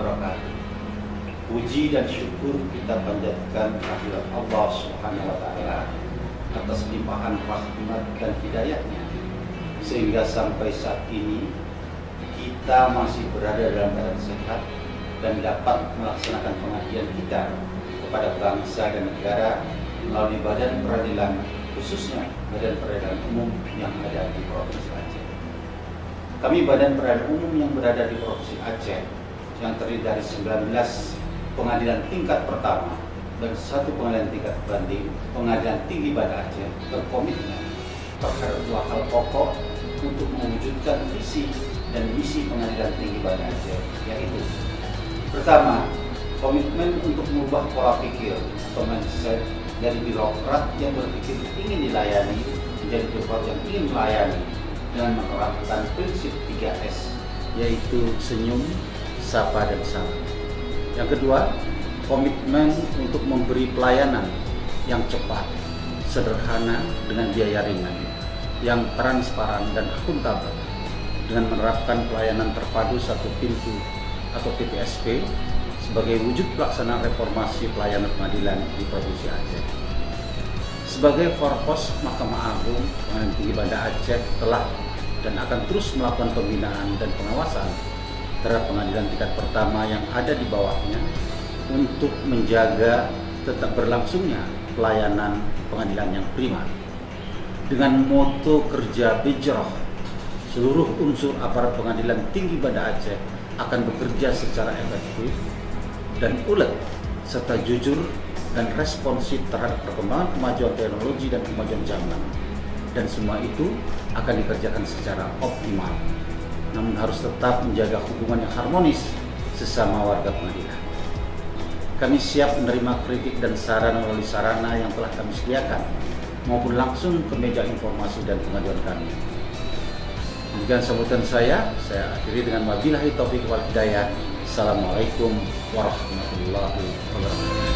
wabarakatuh. Puji dan syukur kita panjatkan kehadirat Allah Subhanahu wa Ta'ala atas limpahan rahmat dan hidayahnya, sehingga sampai saat ini kita masih berada dalam keadaan sehat dan dapat melaksanakan pengabdian kita kepada bangsa dan negara melalui badan peradilan, khususnya badan peradilan umum yang ada di Provinsi Aceh. Kami badan peradilan umum yang berada di Provinsi Aceh yang terdiri dari 19 pengadilan tingkat pertama dan 1 pengadilan tingkat banding, Pengadilan Tinggi Banda Aceh berkomitmen terhadap 2 hal pokok untuk mewujudkan visi dan misi Pengadilan Tinggi Banda Aceh, yaitu pertama, komitmen untuk mengubah pola pikir atau mindset dari birokrat yang berpikir ingin dilayani menjadi birokrat yang ingin melayani dengan menerapkan prinsip 3S, yaitu senyum, sapa, dan salam. Yang kedua, komitmen untuk memberi pelayanan yang cepat, sederhana dengan biaya ringan, yang transparan dan akuntabel dengan menerapkan pelayanan terpadu satu pintu atau PTSP sebagai wujud pelaksanaan reformasi pelayanan pengadilan di Provinsi Aceh. Sebagai forpos Mahkamah Agung, Pengadilan Tinggi Banda Aceh telah dan akan terus melakukan pembinaan dan pengawasan terhadap pengadilan tingkat pertama yang ada di bawahnya untuk menjaga tetap berlangsungnya pelayanan pengadilan yang prima. Dengan moto kerja bijroh, seluruh unsur aparat Pengadilan Tinggi Banda Aceh akan bekerja secara efektif dan ulet serta jujur dan responsif terhadap perkembangan kemajuan teknologi dan kemajuan zaman. Dan semua itu akan dikerjakan secara optimal, namun harus tetap menjaga hubungan yang harmonis sesama warga pengadilan. Kami siap menerima kritik dan saran melalui sarana yang telah kami sediakan maupun langsung ke meja informasi dan pengaduan kami. Demikian sambutan saya akhiri dengan wabillahi taufiq wal hidayah. Assalamualaikum warahmatullahi wabarakatuh.